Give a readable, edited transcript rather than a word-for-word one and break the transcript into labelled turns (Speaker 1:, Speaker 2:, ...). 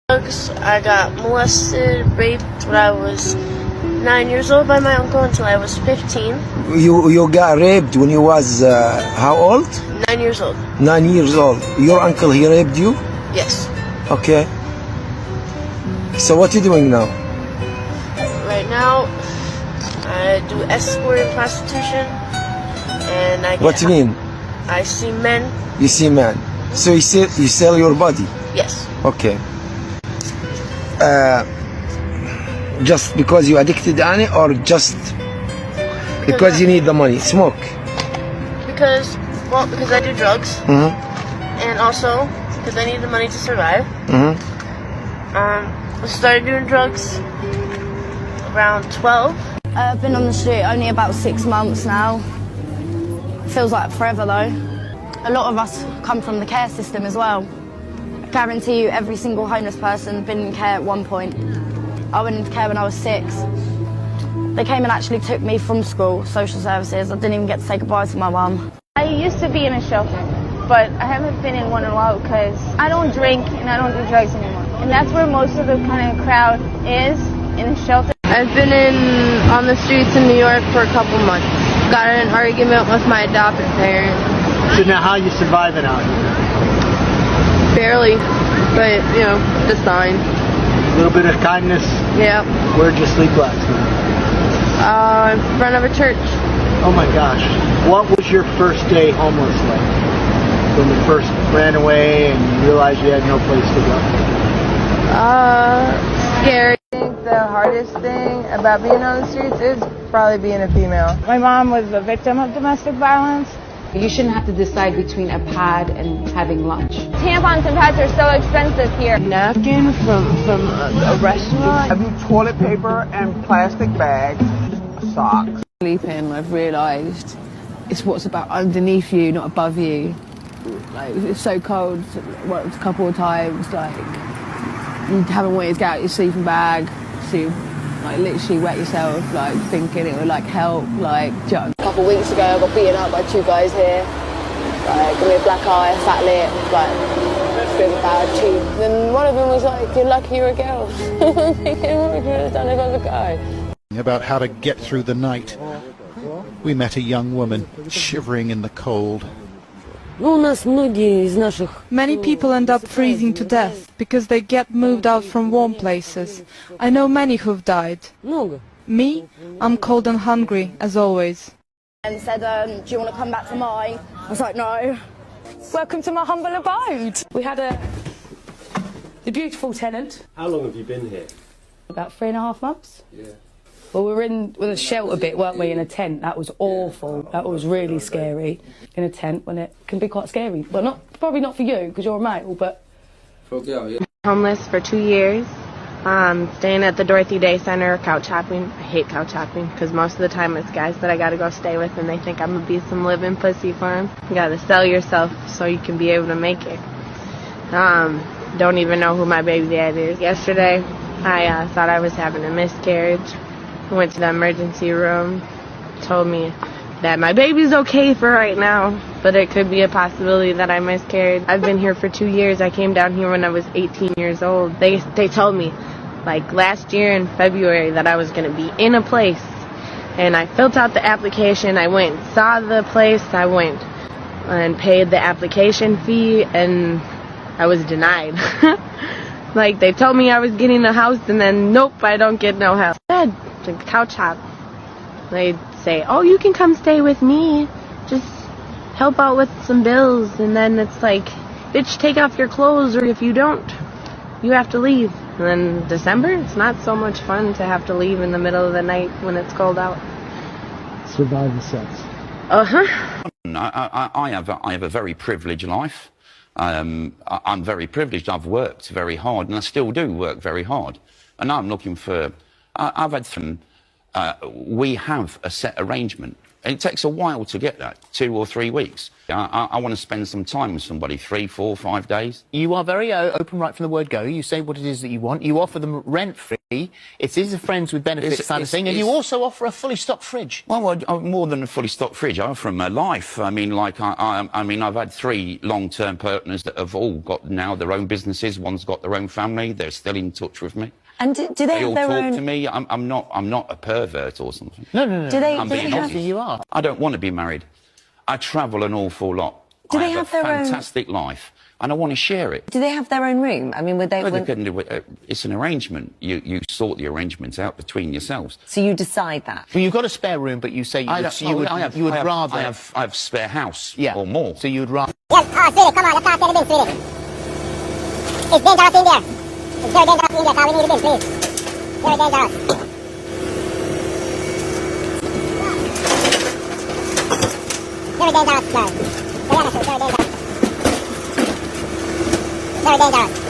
Speaker 1: I got molested, raped when I was 9 years old by my uncle until I was 15.
Speaker 2: You got raped when you was how old?
Speaker 1: 9 years old.
Speaker 2: 9 years old. Your uncle, he raped you?
Speaker 1: Yes.
Speaker 2: Okay. So what are you doing now?
Speaker 1: Right now, I do escort and prostitution, and I get,
Speaker 2: What do you mean?
Speaker 1: I see men.
Speaker 2: You see men. So you sell your body?
Speaker 1: Yes.
Speaker 2: Okay. Just because you addicted on it, or just because you need the money? Smoke?
Speaker 1: Because I do drugs.
Speaker 2: Mm-hmm.
Speaker 1: And also because I need the money to survive.
Speaker 2: Mm-hmm.
Speaker 1: I started doing drugs around 12.
Speaker 3: I've been on the street only about 6 months now. Feels like forever though. A lot of us come from the care system as well. I guarantee you every single homeless person been in care at one point. I went into care when I was 6. They came and actually took me from school, social services. I didn't even get to say goodbye to my mum.
Speaker 4: I used to be in a shelter, but I haven't been in one in a while because I don't drink and I don't do drugs anymore. And that's where most of the kind of crowd is, in a shelter.
Speaker 5: I've been on the streets in New York for a couple months. Got in an argument with my adopted parents.
Speaker 6: So now how are you surviving out here?
Speaker 5: Barely, but, you know, just fine.
Speaker 6: A little bit of kindness?
Speaker 5: Yeah.
Speaker 6: Where'd you sleep last night?
Speaker 5: In front of a church.
Speaker 6: Oh my gosh. What was your first day homeless like? When you first ran away and you realized you had no place to go?
Speaker 5: Scary.
Speaker 7: I think the hardest thing about being on the streets is probably being a female.
Speaker 4: My mom was a victim of domestic violence.
Speaker 8: You shouldn't have to decide between a pad and having lunch.
Speaker 4: Tampons and pads are so expensive here.
Speaker 7: Napkin from a restaurant.
Speaker 9: I do toilet paper and plastic bags, socks.
Speaker 10: Sleeping, I've realised it's what's about underneath you, not above you. Like, it's so cold, well, a couple of times, like, you haven't wanted to get out your sleeping bag, so you, like, literally wet yourself, like, thinking it would, like, help, like, a couple of weeks ago, I got beaten up by 2 guys here, like, give me a black eye, a fat lip, like, a bit of a bad cheek. Then one of them was like, you're lucky you're a girl. I'm thinking, what would you have done if I was a guy?
Speaker 11: About how to get through the night. We met a young woman shivering in the cold.
Speaker 12: Many people end up freezing to death because they get moved out from warm places. I know many who've died. Me, I'm cold and hungry, as always.
Speaker 3: And said, do you want to come back to mine? I was like, no.
Speaker 13: Welcome to my humble abode. We had the beautiful tenant.
Speaker 14: How long have you been here?
Speaker 13: About 3.5 months.
Speaker 14: Yeah.
Speaker 13: Well, we were in with a shelter bit, weren't we, in a tent. That was awful. That was really scary. In a tent, when it can be quite scary. Well, probably not for you, because you're a male, but...
Speaker 7: For a girl, yeah. Homeless for 2 years. Staying at the Dorothy Day Center, couch hopping. I hate couch hopping, because most of the time it's guys that I gotta go stay with, and they think I'm gonna be some living pussy for them. You gotta sell yourself so you can be able to make it. Don't even know who my baby dad is. Yesterday, I thought I was having a miscarriage. I went to the emergency room, told me that my baby's okay for right now, but it could be a possibility that I miscarried. I've been here for 2 years. I came down here when I was 18 years old. They told me, like last year in February, that I was going to be in a place. And I filled out the application. I went and saw the place. I went and paid the application fee, and I was denied. Like, they told me I was getting a house, and then, nope, I don't get no house. To couch hop. They'd say, oh, you can come stay with me. Just help out with some bills. And then it's like, bitch, take off your clothes, or if you don't, you have to leave. And then December, it's not so much fun to have to leave in the middle of the night when it's cold out.
Speaker 6: Survival sex.
Speaker 14: I have a very privileged life. I'm very privileged. I've worked very hard, and I still do work very hard. And I'm looking for... I've had some... we have a set arrangement. And it takes a while to get that, 2 or 3 weeks. I want to spend some time with somebody, 3, 4, 5 days.
Speaker 15: You are very open right from the word go. You say what it is that you want. You offer them rent-free.
Speaker 6: It is a friends with benefits kind of thing, and you also offer a fully stocked fridge.
Speaker 14: Well, more than a fully stocked fridge, I offer them a life. I mean, like, I mean, I've had 3 long-term partners that have all got now their own businesses. One's got their own family. They're still in touch with me.
Speaker 15: And do they have
Speaker 14: all
Speaker 15: their
Speaker 14: talk
Speaker 15: own...
Speaker 14: to me. I'm not a pervert or something.
Speaker 6: No.
Speaker 15: Do they,
Speaker 14: I'm being honest.
Speaker 6: You are.
Speaker 14: I don't want to be married. I travel an awful lot.
Speaker 15: Do
Speaker 14: I
Speaker 15: they have their own...
Speaker 14: fantastic life, and I want to share it.
Speaker 15: Do they have their own room? I mean, would they...
Speaker 14: No, they couldn't do it. It's an arrangement. You sort the arrangements out between yourselves.
Speaker 15: So you decide that?
Speaker 6: Well, you've got a spare room, but you say you would rather...
Speaker 14: I have spare house, or more.
Speaker 6: So you would rather...
Speaker 16: Yes, Swedish, come on, let's not get a bin, Swedish. It's dangerous in there. It's very dangerous in there, so we need a bin, please. Very dangerous. Very dangerous, guys. Very dangerous. Very dangerous.